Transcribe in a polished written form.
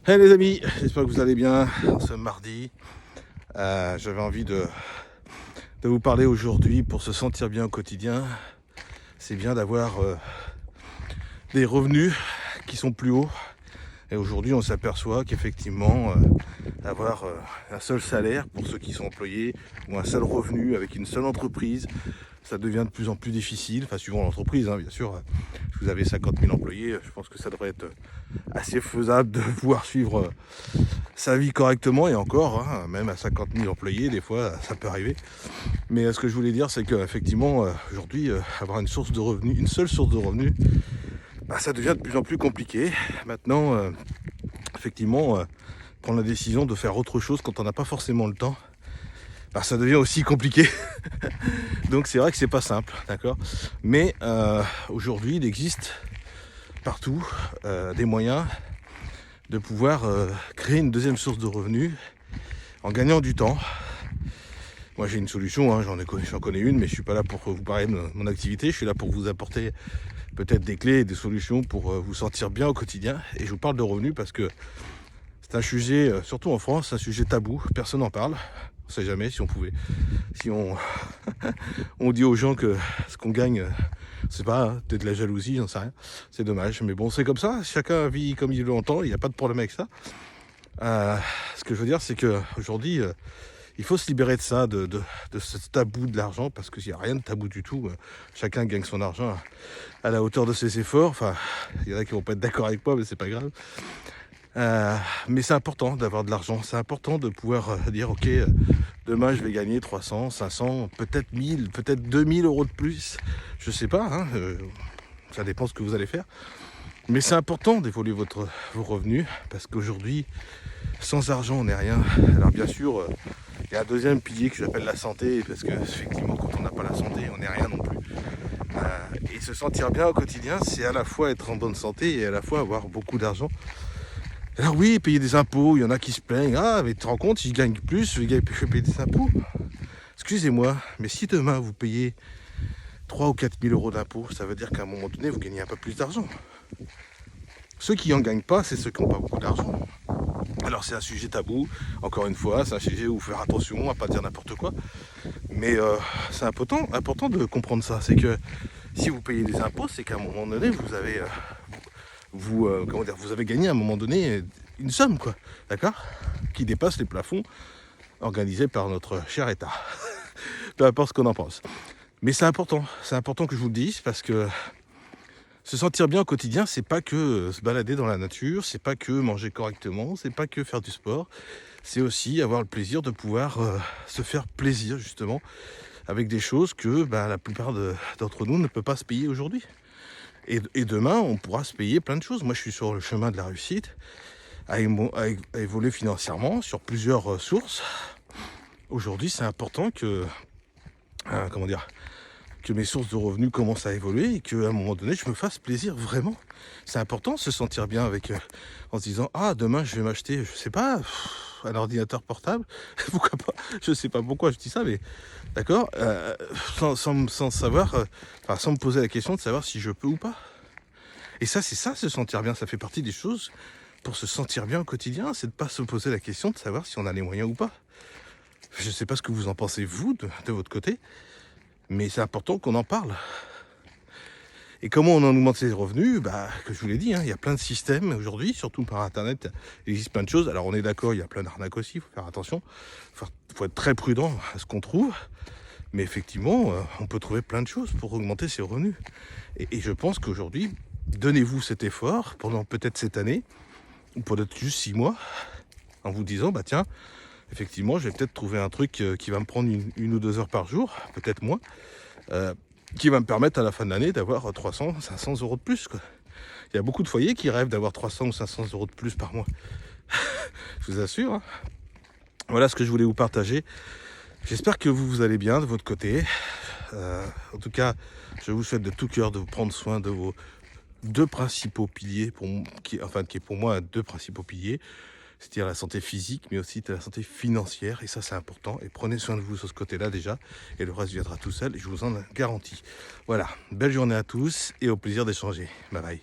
Hey les amis, j'espère que vous allez bien ce mardi. J'avais envie de vous parler aujourd'hui pour se sentir bien au quotidien. C'est bien d'avoir des revenus qui sont plus hauts. Et aujourd'hui, on s'aperçoit qu'effectivement, avoir un seul salaire pour ceux qui sont employés ou un seul revenu avec une seule entreprise, ça devient de plus en plus difficile. Enfin, suivant l'entreprise, hein, bien sûr. Si vous avez 50 000 employés, je pense que ça devrait être assez faisable de pouvoir suivre sa vie correctement. Et encore, hein, même à 50 000 employés, des fois, ça peut arriver. Mais ce que je voulais dire, c'est qu'effectivement, aujourd'hui, avoir une source de revenus, une seule source de revenus, ça devient de plus en plus compliqué. Maintenant, effectivement, prendre la décision de faire autre chose quand on n'a pas forcément le temps, ça devient aussi compliqué. Donc c'est vrai que c'est pas simple, d'accord. Mais aujourd'hui, il existe partout des moyens de pouvoir créer une deuxième source de revenus en gagnant du temps. Moi j'ai une solution, hein, j'en connais une, mais je suis pas là pour vous parler de mon activité, je suis là pour vous apporter peut-être des clés et des solutions pour vous sentir bien au quotidien. Et je vous parle de revenus parce que c'est un sujet, surtout en France, un sujet tabou, personne n'en parle. On ne sait jamais si on dit aux gens que ce qu'on gagne, c'est pas, hein, peut-être de la jalousie, j'en sais rien. C'est dommage, mais bon, c'est comme ça, chacun vit comme il l'entend, il n'y a pas de problème avec ça. Ce que je veux dire, c'est qu'aujourd'hui, il faut se libérer de ça, de ce tabou de l'argent, parce qu'il n'y a rien de tabou du tout. Chacun gagne son argent à la hauteur de ses efforts. Enfin, il y en a qui vont pas être d'accord avec moi, mais c'est pas grave. Mais c'est important d'avoir de l'argent, c'est important de pouvoir dire ok, demain je vais gagner 300, 500, peut-être 1000, peut-être 2000 euros de plus, je sais pas, hein, ça dépend ce que vous allez faire. Mais c'est important d'évoluer vos revenus, parce qu'aujourd'hui, sans argent on n'est rien. Alors bien sûr, il y a un deuxième pilier que j'appelle la santé, parce que effectivement quand on n'a pas la santé, on n'est rien non plus. Et se sentir bien au quotidien, c'est à la fois être en bonne santé et à la fois avoir beaucoup d'argent. Alors oui, payer des impôts, il y en a qui se plaignent. Ah, mais tu te rends compte, si je gagne plus, je vais payer des impôts. Excusez-moi, mais si demain vous payez 3 ou 4 000 euros d'impôts, ça veut dire qu'à un moment donné, vous gagnez un peu plus d'argent. Ceux qui n'en gagnent pas, c'est ceux qui n'ont pas beaucoup d'argent. Alors c'est un sujet tabou, encore une fois, c'est un sujet où faire attention à ne pas dire n'importe quoi. Mais c'est important de comprendre ça. C'est que si vous payez des impôts, c'est qu'à un moment donné, vous avez... vous avez gagné à un moment donné une somme, quoi, d'accord, qui dépasse les plafonds organisés par notre cher État. Peu importe ce qu'on en pense. Mais c'est important que je vous le dise, parce que se sentir bien au quotidien, c'est pas que se balader dans la nature, c'est pas que manger correctement, c'est pas que faire du sport, c'est aussi avoir le plaisir de pouvoir se faire plaisir, justement, avec des choses que la plupart d'entre nous ne peut pas se payer aujourd'hui. Et demain, on pourra se payer plein de choses. Moi, je suis sur le chemin de la réussite, à évoluer financièrement sur plusieurs sources. Aujourd'hui, c'est important que mes sources de revenus commencent à évoluer et qu'à un moment donné, je me fasse plaisir vraiment. C'est important de se sentir bien en se disant, ah, demain, je vais m'acheter, je sais pas, un ordinateur portable. Pourquoi pas? Je sais pas pourquoi je dis ça, mais d'accord, sans savoir, sans me poser la question de savoir si je peux ou pas. Et ça, c'est ça, se sentir bien, ça fait partie des choses pour se sentir bien au quotidien, c'est de pas se poser la question de savoir si on a les moyens ou pas. Je sais pas ce que vous en pensez, vous, de votre côté, mais c'est important qu'on en parle. Et comment on en augmente ses revenus? Que je vous l'ai dit, hein, il y a plein de systèmes aujourd'hui, surtout par Internet, il existe plein de choses. Alors on est d'accord, il y a plein d'arnaques aussi, il faut faire attention, il faut être très prudent à ce qu'on trouve. Mais effectivement, on peut trouver plein de choses pour augmenter ses revenus. Et je pense qu'aujourd'hui, donnez-vous cet effort pendant peut-être cette année, ou peut-être juste 6 mois, en vous disant, tiens, effectivement, je vais peut-être trouver un truc qui va me prendre une ou 2 heures par jour, peut-être moins, qui va me permettre à la fin de l'année d'avoir 300, 500 euros de plus, quoi. Il y a beaucoup de foyers qui rêvent d'avoir 300 ou 500 euros de plus par mois. Je vous assure, hein. Voilà ce que je voulais vous partager. J'espère que vous allez bien de votre côté. En tout cas, je vous souhaite de tout cœur de vous prendre soin de vos 2 principaux piliers, qui est pour moi 2 principaux piliers, c'est-à-dire la santé physique, mais aussi la santé financière, et ça c'est important, et prenez soin de vous sur ce côté-là déjà, et le reste viendra tout seul, et je vous en garantis. Voilà, belle journée à tous, et au plaisir d'échanger. Bye bye.